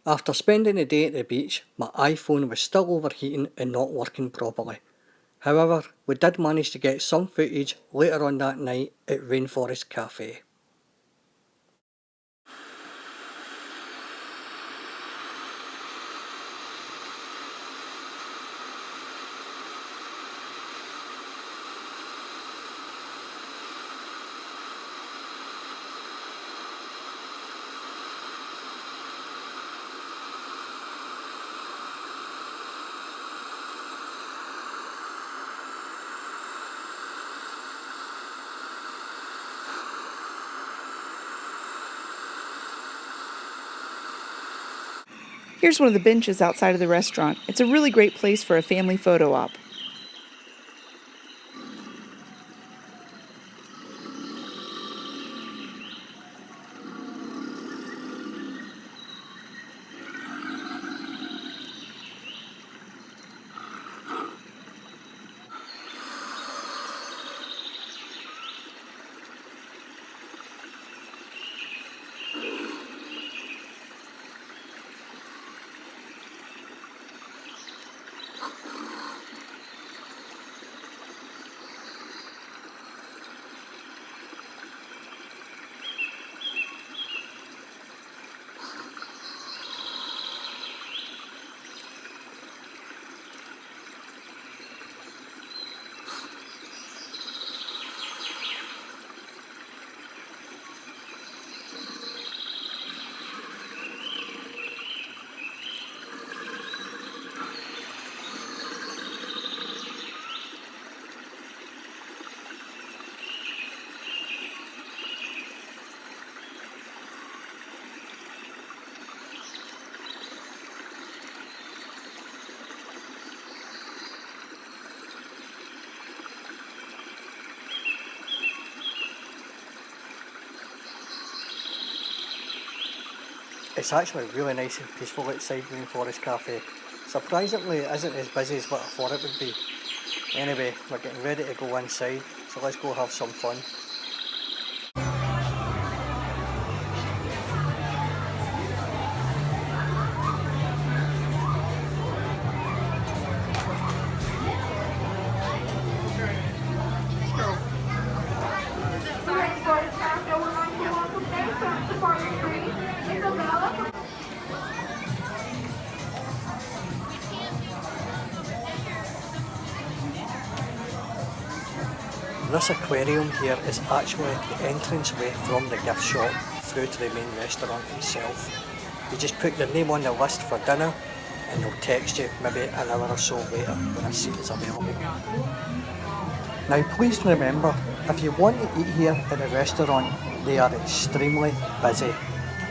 After spending the day at the beach, my iPhone was still overheating and not working properly. However, we did manage to get some footage later on that night at Rainforest Cafe. Here's one of the benches outside of the restaurant. It's a really great place for a family photo op. It's actually really nice and peaceful outside Rainforest Cafe. Surprisingly, it isn't as busy as what I thought it would be. Anyway, we're getting ready to go inside, so let's go have some fun. This aquarium here is actually the entranceway from the gift shop through to the main restaurant itself. You just put your name on the list for dinner and they'll text you maybe an hour or so later when a seat is available. Now please remember, if you want to eat here at the restaurant, they are extremely busy.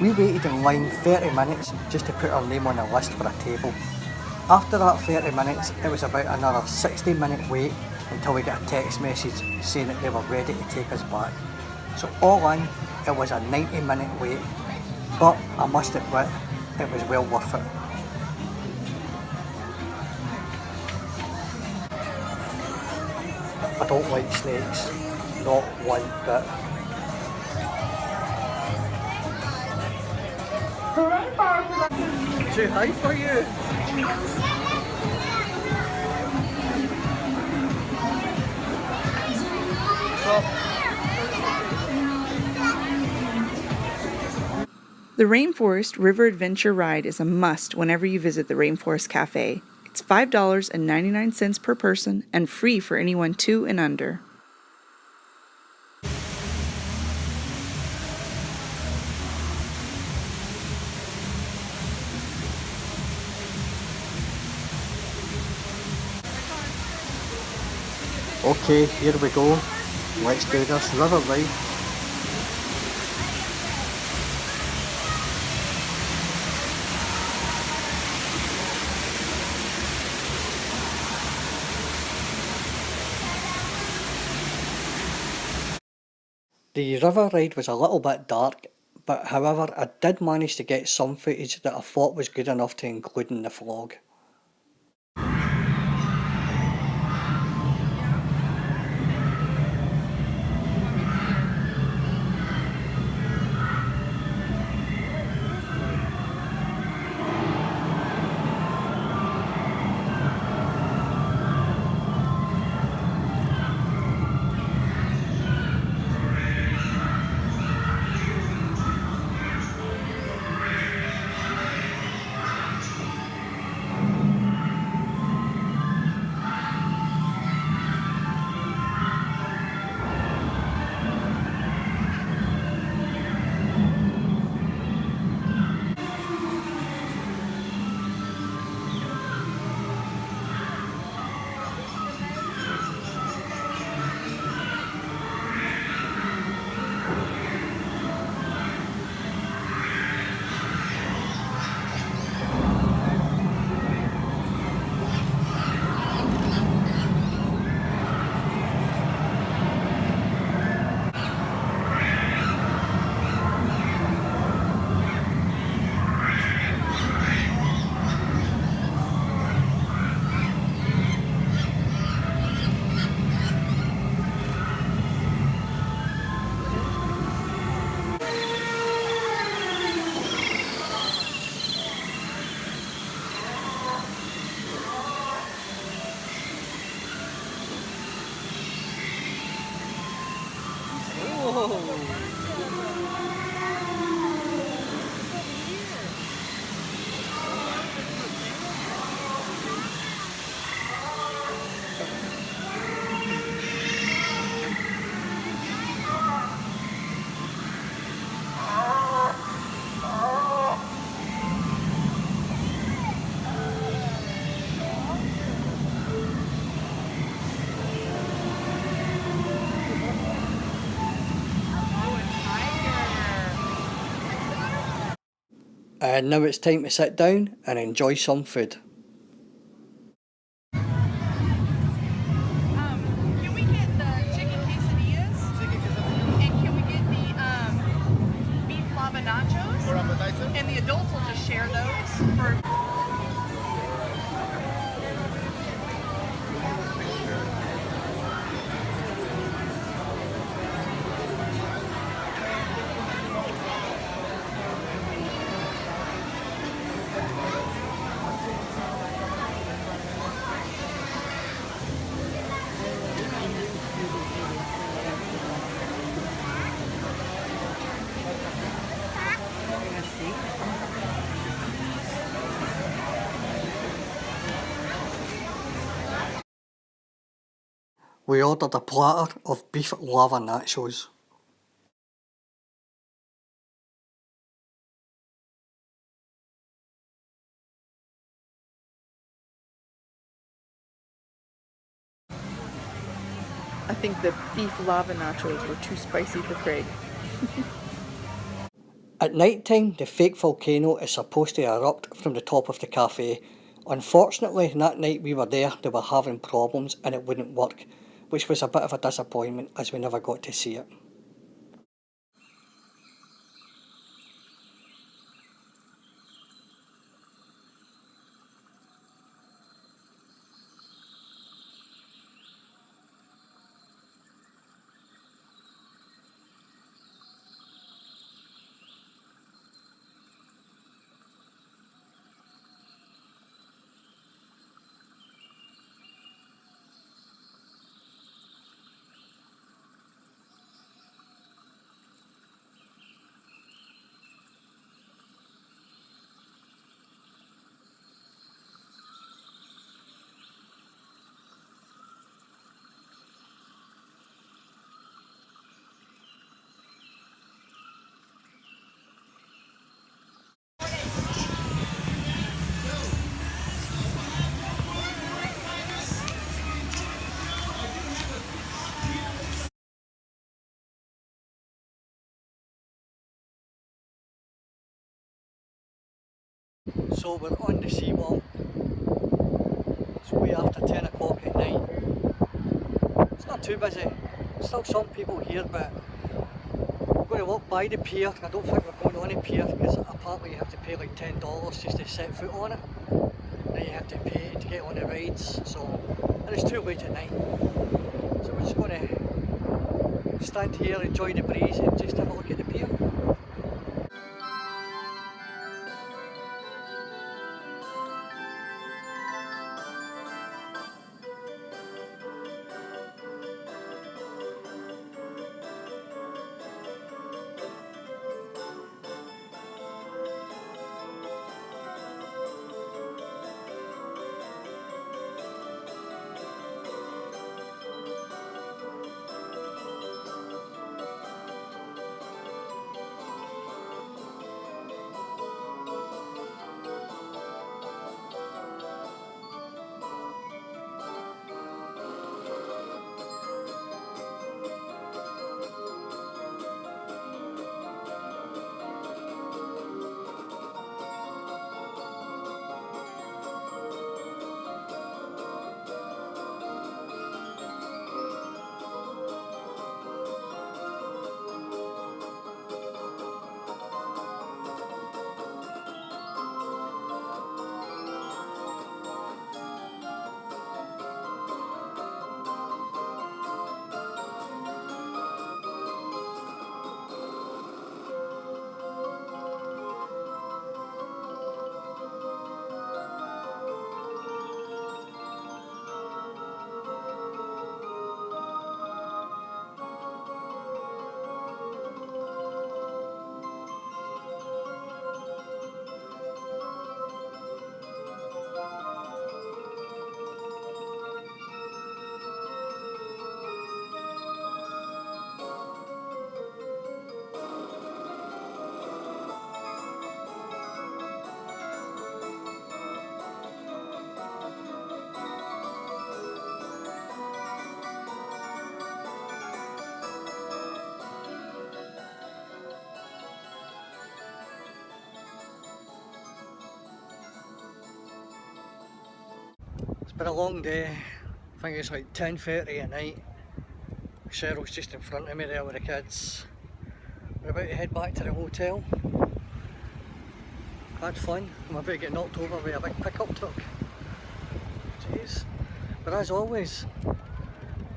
We waited in line 30 minutes just to put our name on the list for a table. After that 30 minutes, it was about another 60-minute wait until we got a text message saying that they were ready to take us back. So all in, it was a 90-minute wait, but I must admit, it was well worth it. I don't like snakes, not one bit. Too high for you? The Rainforest River Adventure Ride is a must whenever you visit the Rainforest Cafe. It's $5.99 per person and free for anyone 2 and under. Okay, here we go. Let's do this river ride. The river ride was a little bit dark, but however I did manage to get some footage that I thought was good enough to include in the vlog. And now it's time to sit down and enjoy some food. Can we get the chicken quesadillas? And can we get the beef lava nachos? And the adults will just share those for. We ordered a platter of beef lava nachos. I think the beef lava nachos were too spicy for Craig. At night time, the fake volcano is supposed to erupt from the top of the cafe. Unfortunately, that night we were there, they were having problems and it wouldn't work, which was a bit of a disappointment as we never got to see it. So we're on the seawall. It's way after 10 o'clock at night. It's not too busy. Still some people here, but we're going to walk by the pier. I don't think we're going on the pier because apparently you have to pay like $10 just to set foot on it. Then you have to pay to get on the rides. And it's too late at night. So we're just going to stand here, enjoy the breeze and just have a look at the pier. Been a long day. I think it's like 10:30 at night. Cheryl's just in front of me there with the kids. We're about to head back to the hotel. Had fun. I'm about to get knocked over with a big pickup truck. Jeez. But as always,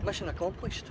mission accomplished.